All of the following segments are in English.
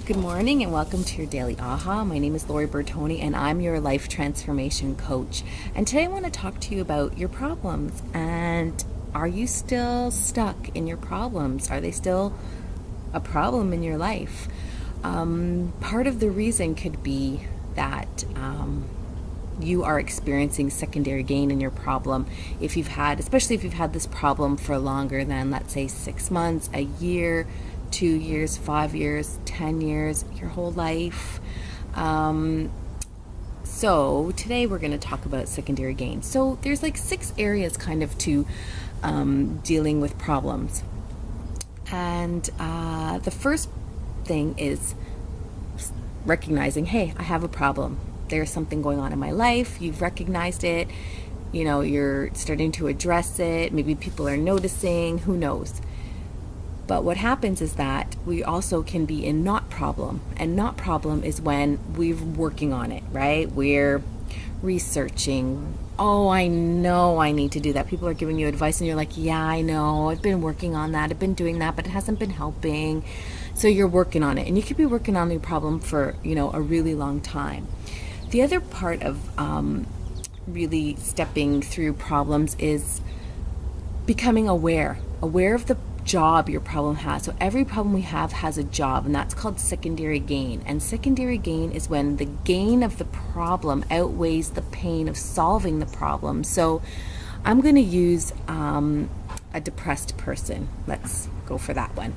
Good morning and welcome to your Daily Aha. My name is Lori Bertoni and I'm your life transformation coach. And today I want to talk to you about your problems. And are you still stuck in your problems? Are they still a problem in your life? Part of the reason could be that you are experiencing secondary gain in your problem. Especially if you've had this problem for longer than, let's say, 6 months, a year, 2 years, 5 years, 10 years, your whole life. So today we're going to talk about secondary gain. So there's like 6 areas kind of to dealing with problems. And the first thing is recognizing, hey, I have a problem. There's something going on in my life. You've recognized it. You know, you're starting to address it. Maybe people are noticing. Who knows? But what happens is that we also can be in not problem. And not problem is when we're working on it, right? We're researching. Oh, I know I need to do that. People are giving you advice and you're like, yeah, I know. I've been working on that. I've been doing that, but it hasn't been helping. So you're working on it. And you could be working on your problem for, a really long time. The other part of really stepping through problems is becoming aware of the job your problem has. So every problem we have has a job, and that's called secondary gain. And secondary gain is when the gain of the problem outweighs the pain of solving the problem. So I'm going to use a depressed person. Let's go for that one.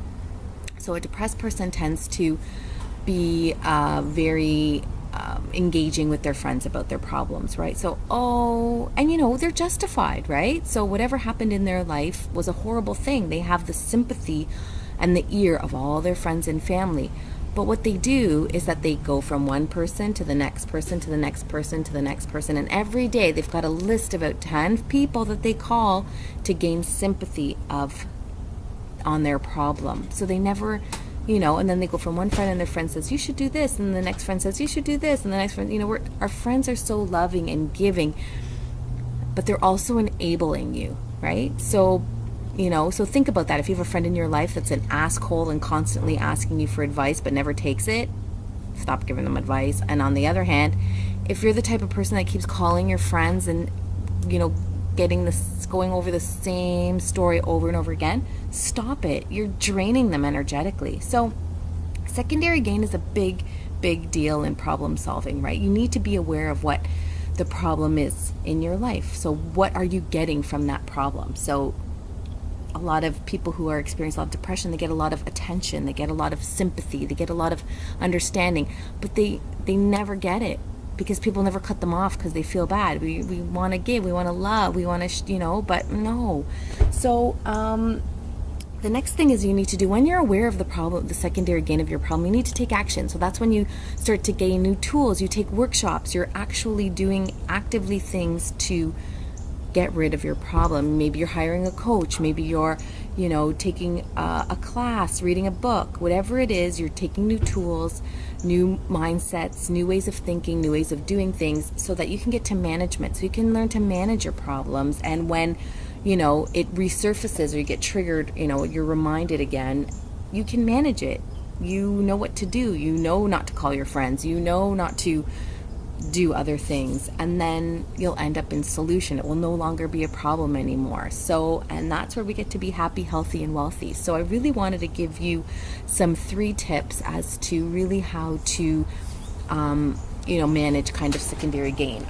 So a depressed person tends to be very engaging with their friends about their problems, right? So, they're justified, right? So whatever happened in their life was a horrible thing. They have the sympathy and the ear of all their friends and family. But what they do is that they go from one person to the next person to the next person to the next person. And every day they've got a list of about 10 people that they call to gain sympathy on their problem. So they never... and then they go from one friend and their friend says, you should do this. And the next friend says, you should do this. And the next friend, our friends are so loving and giving, but they're also enabling you, right? So, so think about that. If you have a friend in your life that's an asshole and constantly asking you for advice, but never takes it, stop giving them advice. And on the other hand, if you're the type of person that keeps calling your friends and, going over the same story over and over again, stop it. You're draining them energetically. So secondary gain is a big deal in problem solving, right? You need to be aware of what the problem is in your life. So what are you getting from that problem? So a lot of people who are experiencing a lot of depression, they get a lot of attention, they get a lot of sympathy, they get a lot of understanding, but they never get it. Because people never cut them off because they feel bad. We want to give, we want to love, we want to, but no. So the next thing is you need to do, when you're aware of the problem, the secondary gain of your problem, you need to take action. So that's when you start to gain new tools. You take workshops. You're actually doing actively things to get rid of your problem. Maybe you're hiring a coach. Maybe you're, taking a class, reading a book. Whatever it is, you're taking new tools, new mindsets, new ways of thinking, new ways of doing things so that you can get to management. So you can learn to manage your problems. And when, it resurfaces or you get triggered, you're reminded again, you can manage it. You know what to do. You know not to call your friends. You know not to do other things, and then you'll end up in solution. It will no longer be a problem anymore. So, and that's where we get to be happy, healthy, and wealthy. So I really wanted to give you some 3 tips as to really how to manage kind of secondary gain.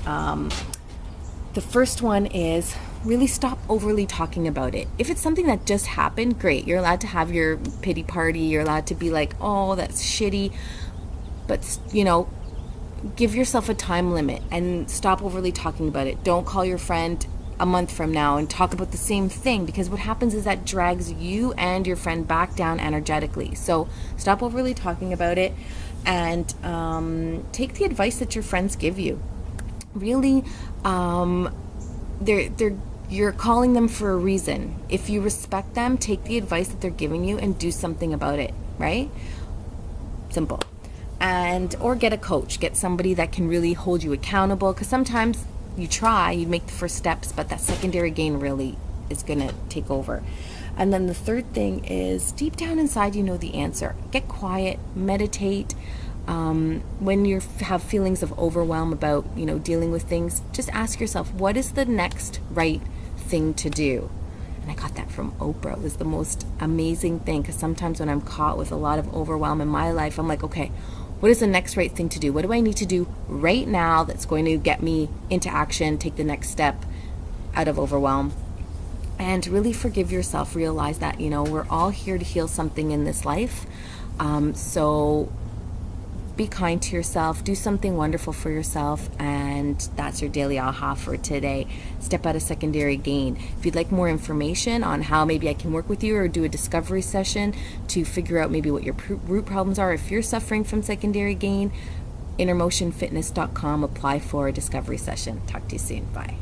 The first one is really stop overly talking about it. If it's something that just happened, great, you're allowed to have your pity party, you're allowed to be like, oh, that's shitty, but give yourself a time limit and stop overly talking about it. Don't call your friend a month from now and talk about the same thing, because what happens is that drags you and your friend back down energetically. So stop overly talking about it and take the advice that your friends give you. Really, you're calling them for a reason. If you respect them, take the advice that they're giving you and do something about it, right? Simple. Or get a coach, get somebody that can really hold you accountable, because sometimes you make the first steps, but that secondary gain really is going to take over. And then the third thing is deep down inside, you know the answer. Get quiet, meditate. When you have feelings of overwhelm about, dealing with things, just ask yourself, what is the next right thing to do? And I got that from Oprah. It was the most amazing thing, because sometimes when I'm caught with a lot of overwhelm in my life, I'm like, okay, what is the next right thing to do? What do I need to do right now that's going to get me into action, take the next step out of overwhelm? And really forgive yourself. Realize that, we're all here to heal something in this life. So be kind to yourself, do something wonderful for yourself, and that's your daily aha for today. Step out of secondary gain. If you'd like more information on how maybe I can work with you or do a discovery session to figure out maybe what your root problems are, if you're suffering from secondary gain, innermotionfitness.com, apply for a discovery session. Talk to you soon. Bye.